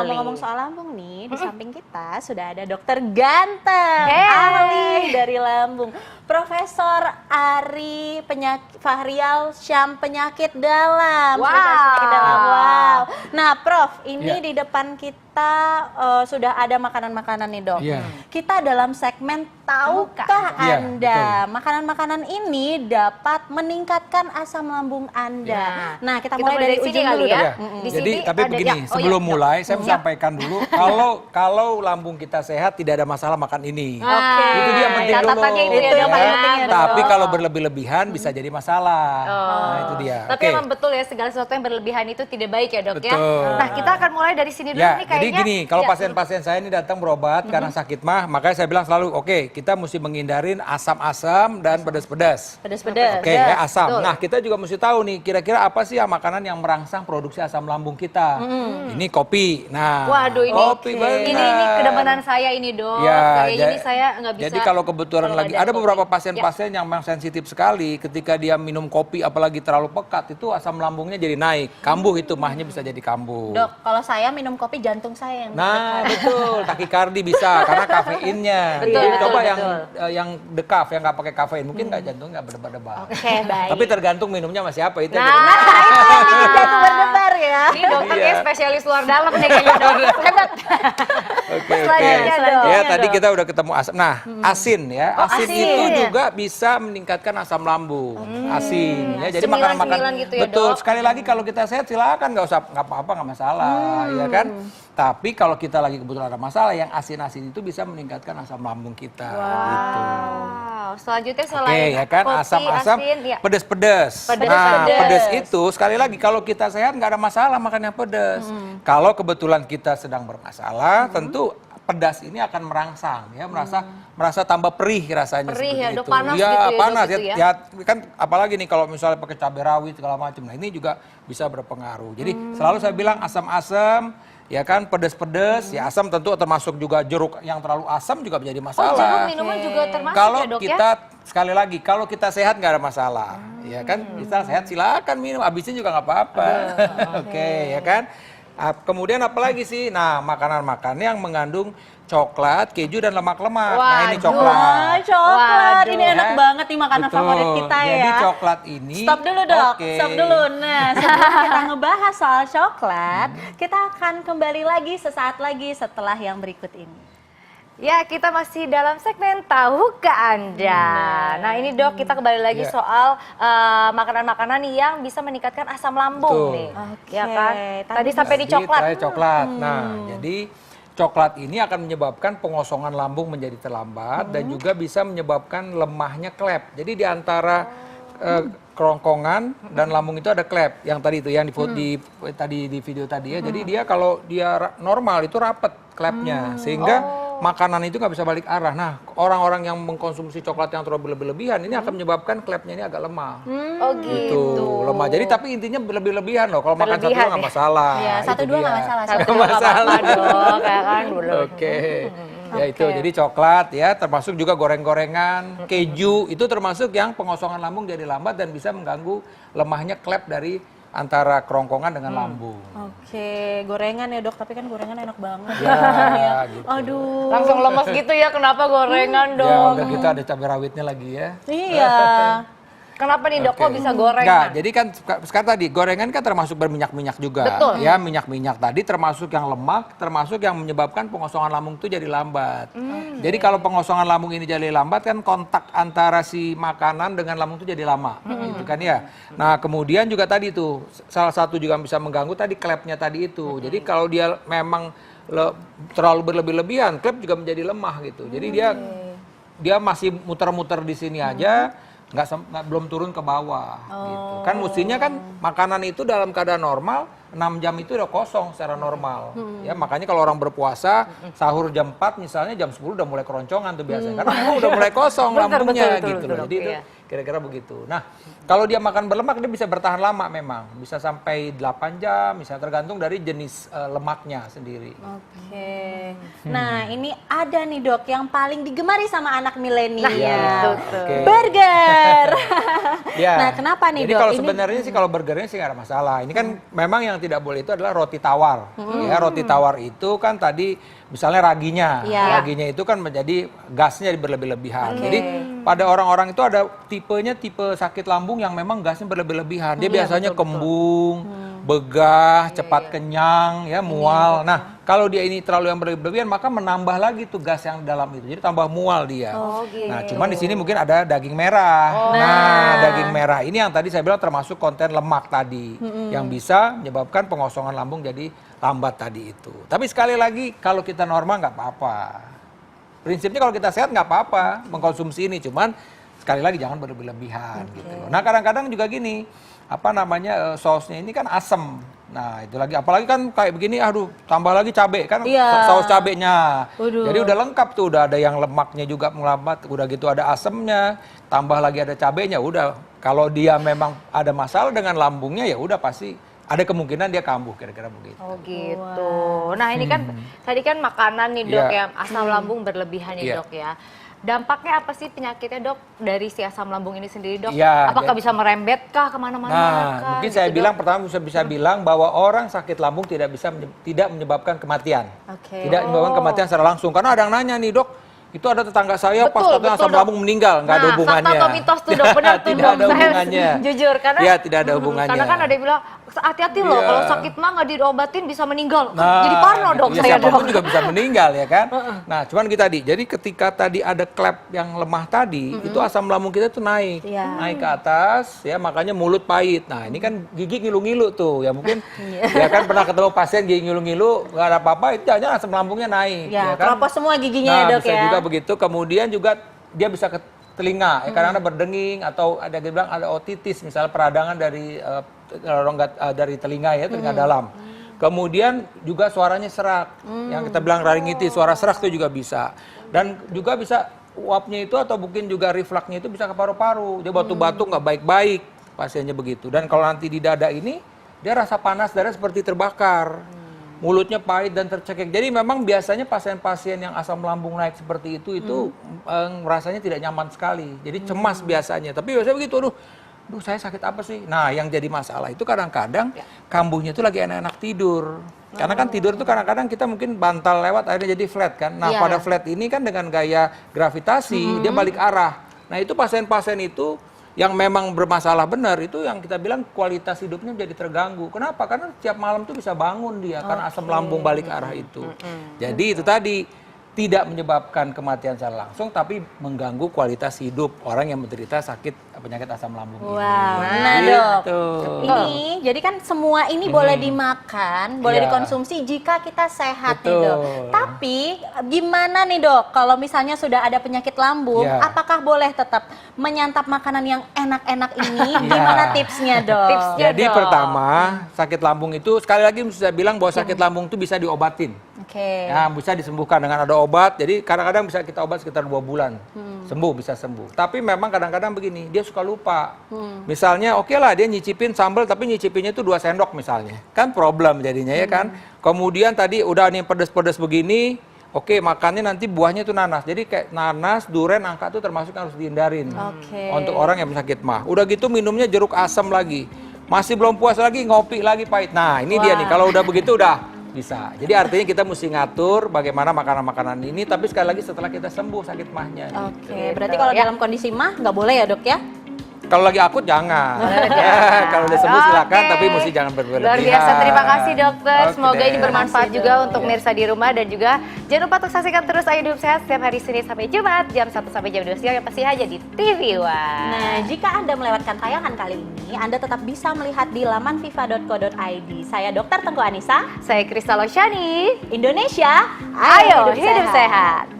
ngomong-ngomong soal lambung nih, di samping kita sudah ada dokter ganteng, ahli dari lambung, Profesor Ari Fahrial Syam penyakit dalam. Penyakit dalam. Wow. Nah, Prof, ini di depan kita sudah ada makanan-makanan nih, Dok. Kita dalam segmen tahukah Anda makanan-makanan ini dapat meningkatkan asam lambung Anda. Nah, kita mulai dari ujung dulu ya. Jadi tapi begini, sebelum mulai saya mau sampaikan dulu kalau lambung kita sehat tidak ada masalah makan ini. Itu dia penting dulu. Itu yang paling penting ya. Tapi kalau berlebih-lebihan bisa jadi masalah. Nah, itu dia. Tapi emang betul ya, segala sesuatu yang berlebihan itu tidak baik ya, Dok ya. Nah, kita akan mulai dari sini dulu nih kayaknya. Jadi gini, kalau pasien-pasien saya ini datang berobat karena sakit mah, makanya saya bilang selalu kita mesti menghindarin asam-asam dan pedas-pedas. Pedas-pedas. Asam. Nah, kita juga mesti tahu nih kira-kira apa sih makanan yang merangsang produksi asam lambung kita. Ini kopi. Nah, waduh, kopi ini kedapatan saya ini, Dok. Kayaknya ini saya nggak bisa. Jadi kalau kebetulan lagi ada beberapa pasien-pasien yang memang sensitif sekali ketika dia minum kopi apalagi terlalu pekat itu asam lambungnya jadi naik. Kambuh itu mahnya bisa jadi kambuh. Dok, kalau saya minum kopi jantung saya yang betul, takikardi bisa karena kafeinnya. Coba yang dekaf yang nggak pakai kafein mungkin nggak jantung nggak berdebar-debar. Baik. Tapi tergantung minumnya masih apa itu. Itu jantung berdebar ya. Ini dokternya spesialis luar dalam nih kayaknya, Dok. Hebat. Oke. Selanjutnya, Ya tadi kita udah ketemu asam. Nah, asin ya. Asin itu juga bisa meningkatkan asam lambung. Asin ya. Jadi makan-makan gitu ya, betul. Dok. Sekali lagi kalau kita sehat silakan nggak apa-apa nggak masalah, ya kan. Tapi kalau kita lagi kebetulan ada masalah, yang asin-asin itu bisa meningkatkan asam lambung kita. Gitu. Selanjutnya selain ya kan, kopi, asam-asam, asin, pedas-pedas. Nah, pedas itu sekali lagi kalau kita sehat nggak ada masalah makan yang pedas. Kalau kebetulan kita sedang bermasalah, tentu pedas ini akan merangsang ya, merasa tambah perih rasanya perih seperti ya, itu. panas Ya, gitu ya, panas Dok, ya, kan apalagi nih kalau misalnya pakai cabai rawit segala macam. Nah, ini juga bisa berpengaruh. Jadi selalu saya bilang asam-asam ya kan, pedas-pedas, ya asam tentu termasuk juga jeruk yang terlalu asam juga menjadi masalah. Jeruk minuman juga termasuk Kalau ya, Dok kita sekali lagi kalau kita sehat nggak ada masalah, ya kan, kita sehat silakan minum, abisin juga nggak apa-apa. Oke, ya kan. Kemudian apalagi sih? Nah, makanan-makanan yang mengandung coklat, keju dan lemak-lemak. Nah, ini coklat. Coklat. Ini enak banget nih makanan favorit kita ya. Jadi coklat ini. Stop dulu, Dok. Stop dulu. Nah, sebelum kita ngebahas soal coklat, kita akan kembali lagi sesaat lagi setelah yang berikut ini. Ya, kita masih dalam segmen Tahukah Anda. Nah, ini Dok, kita kembali lagi soal makanan-makanan yang bisa meningkatkan asam lambung nih. Ya kan? Tadi sampai di coklat. Coklat. Nah, jadi coklat ini akan menyebabkan pengosongan lambung menjadi terlambat dan juga bisa menyebabkan lemahnya klep. Jadi di antara kerongkongan dan lambung itu ada klep yang tadi itu yang tadi di video tadi ya. Jadi dia kalau dia normal itu rapat klepnya sehingga makanan itu nggak bisa balik arah. Nah, orang-orang yang mengkonsumsi coklat yang terlalu berlebihan ini akan menyebabkan klepnya ini agak lemah. Oh gitu. Lemah. Jadi tapi intinya berlebihan loh. Kalau makan satu dua nggak masalah. Iya, satu dua nggak masalah. Satu dua nggak apa-apa, Dok. Ya kan, Oke. Ya itu, jadi coklat ya, termasuk juga goreng-gorengan, keju, itu termasuk yang pengosongan lambung jadi lambat dan bisa mengganggu lemahnya klep dari antara kerongkongan dengan lambung. Oke, gorengan ya, Dok, tapi kan gorengan enak banget. Ya, gitu. Aduh. Langsung lemes gitu ya, kenapa gorengan, Dok? Ya, udah kita ada cabai rawitnya lagi ya. Iya. Kenapa nih, Dok, kok bisa gorengan? Enggak, jadi kan sekarang tadi gorengan kan termasuk berminyak-minyak juga. Betul. Ya, minyak-minyak tadi termasuk yang lemak, termasuk yang menyebabkan pengosongan lambung itu jadi lambat. Jadi kalau pengosongan lambung ini jadi lambat kan kontak antara si makanan dengan lambung itu jadi lama. Gitu kan ya. Nah, kemudian juga tadi itu salah satu juga bisa mengganggu tadi klepnya tadi itu. Jadi kalau dia memang terlalu berlebih-lebihan, klep juga menjadi lemah gitu. Jadi dia masih muter-muter di sini aja. Belum turun ke bawah gitu. Kan mestinya kan makanan itu dalam keadaan normal 6 jam itu udah kosong secara normal. Ya makanya kalau orang berpuasa sahur jam 4 misalnya jam 10 udah mulai keroncongan tuh biasanya. Karena udah mulai kosong lambungnya gitu loh. Jadi itu Kira-kira begitu. Nah, kalau dia makan berlemak dia bisa bertahan lama memang. Bisa sampai 8 jam, bisa tergantung dari jenis lemaknya sendiri. Oke. Nah, ini ada nih Dok yang paling digemari sama anak milenial. Nah, Oke. Burger. Ya. Nah, kenapa nih Jadi Dok? kalau Ini- sebenarnya sih kalau burgernya sih nggak ada masalah. Ini kan memang yang tidak boleh itu adalah roti tawar. Ya, roti tawar itu kan tadi misalnya raginya. Iya. Raginya itu kan menjadi gasnya berlebih-lebihan. Jadi pada orang-orang itu ada tipenya tipe sakit lambung yang memang gasnya berlebih-lebihan. Dia biasanya kembung, begah, cepat kenyang, ya mual. Nah, kalau dia ini terlalu yang berlebihan maka menambah lagi tuh gas yang dalam itu. Jadi tambah mual dia. Oh, gitu. Nah, cuman di sini mungkin ada daging merah. Nah, daging merah ini yang tadi saya bilang termasuk konten lemak tadi yang bisa menyebabkan pengosongan lambung jadi lambat tadi itu. Tapi sekali lagi kalau kita normal nggak apa-apa. Prinsipnya kalau kita sehat nggak apa-apa mengkonsumsi ini, cuman sekali lagi jangan berlebihan gitu loh. Nah, kadang-kadang juga gini, apa namanya sausnya ini kan asem. Nah, itu lagi apalagi kan kayak begini, aduh tambah lagi cabai kan Iya. saus cabenya. Waduh. Jadi udah lengkap tuh, udah ada yang lemaknya juga melambat, udah gitu ada asemnya, tambah lagi ada cabenya, udah. Kalau dia memang ada masalah dengan lambungnya ya udah pasti ada kemungkinan dia kambuh kira-kira begitu. Oh gitu. Nah ini kan tadi kan makanan nih Dok Iya. yang asam lambung berlebihan nih Iya. Dok ya. Dampaknya apa sih penyakitnya Dok dari si asam lambung ini sendiri Dok? Iya, Apakah jadi- bisa merembet kah kemana-mana Nah, kah, mungkin gitu, saya Dok? bilang pertama bisa bilang bahwa orang sakit lambung tidak menyebabkan kematian. Oke. Tidak menyebabkan kematian secara langsung. Karena ada yang nanya nih, Dok, itu ada tetangga saya pas Betul, katanya betul, asam Dok. lambung meninggal, nggak ada Nah, hubungannya. fakta atau mitos tuh Dok, benar tuh Tidak Dok. ada Saya hubungannya. jujur karena Iya, tidak ada hubungannya. Karena kan ada yang bilang hati-hati loh Iya. kalau sakit mah nggak diobatin bisa meninggal. Nah, Jadi parno gitu. dong Ya, saya siapapun Dok. juga bisa meninggal ya kan. Nah, cuman kita tadi, jadi ketika tadi ada klep yang lemah tadi, itu asam lambung kita tuh naik, Iya. naik ke atas, ya makanya mulut pahit. Nah, ini kan gigi ngilu-ngilu tuh, ya mungkin, ya kan pernah ketemu pasien gigi ngilu-ngilu, nggak ada apa-apa, itu jangan asam lambungnya naik, Ya, kan. keropos semua giginya Nah, ya Dok bisa ya. juga begitu. Kemudian juga dia bisa ke telinga, ya, kadang-kadang berdenging atau ada yang bilang ada otitis, misalnya peradangan dari rongga dari telinga ya, telinga dalam. Kemudian juga suaranya serak, yang kita bilang laringitis, suara serak itu juga bisa. Dan juga bisa uapnya itu atau mungkin juga refluksnya itu bisa ke paru-paru. Dia batuk-batuk nggak baik-baik pasiennya begitu. Dan kalau nanti di dada ini dia rasa panas, darah seperti terbakar. Mulutnya pahit dan tercekik. Jadi memang biasanya pasien-pasien yang asam lambung naik seperti itu rasanya tidak nyaman sekali. Jadi cemas biasanya. Tapi biasanya begitu, aduh saya sakit apa sih? Nah, yang jadi masalah itu kadang-kadang kambuhnya itu lagi enak-enak tidur. Karena kan tidur itu kadang-kadang kita mungkin bantal lewat akhirnya jadi flat kan. Nah, Iya. pada flat ini kan dengan gaya gravitasi dia balik arah. Nah, itu pasien-pasien itu yang memang bermasalah benar itu yang kita bilang kualitas hidupnya jadi terganggu. Kenapa? Karena tiap malam tuh bisa bangun dia karena asam lambung balik arah itu. Jadi itu tadi tidak menyebabkan kematian secara langsung tapi mengganggu kualitas hidup orang yang menderita sakit penyakit asam lambung Wow, ini. nah Dok, Gitu. ini jadi kan semua ini boleh dimakan, boleh Iya. dikonsumsi jika kita sehat nih Betul. Dok. Tapi gimana nih Dok, kalau misalnya sudah ada penyakit lambung, Iya. apakah boleh tetap menyantap makanan yang enak-enak ini? Gimana tipsnya Dok? Tipsnya. Jadi dong. pertama sakit lambung itu sekali lagi saya bilang bahwa sakit lambung itu bisa diobatin. Oke. Ya, bisa disembuhkan dengan ada obat. Jadi kadang-kadang bisa kita obat sekitar 2 bulan. Sembuh, bisa sembuh. Tapi memang kadang-kadang begini, dia suka lupa. Misalnya oke lah dia nyicipin sambal tapi nyicipinnya itu 2 sendok misalnya. Kan problem jadinya ya kan. Kemudian tadi udah nih pedes-pedes begini, oke makannya nanti buahnya itu nanas. Jadi kayak nanas, duren, angka itu termasuk yang harus dihindarin. Oke. Untuk orang yang sakit mah. Udah gitu minumnya jeruk asam lagi. Masih belum puas lagi ngopi lagi pahit. Nah, ini dia nih kalau udah begitu udah bisa. Jadi artinya kita mesti ngatur bagaimana makanan-makanan ini, tapi sekali lagi setelah kita sembuh sakit mahnya. Oke, berarti kalau Ya. dalam kondisi mah nggak boleh ya Dok ya? Kalau lagi akut jangan. Ya, kalau udah sembuh silakan, Oke. tapi mesti jangan berlebihan. Luar biasa, terima kasih dokter. Oke Semoga ini deh. bermanfaat Makasih, juga Dok. untuk pemirsa di rumah dan juga jangan lupa untuk saksikan terus Ayo Hidup Sehat setiap hari Senin sampai Jumat jam 1 sampai jam 2 siang yang pasti aja di TV One. Nah, jika Anda melewatkan tayangan kali ini, Anda tetap bisa melihat di laman viva.co.id. Saya Dr. Tengku Anissa, Saya Kristal Oshani. Indonesia, Ayo hidup sehat.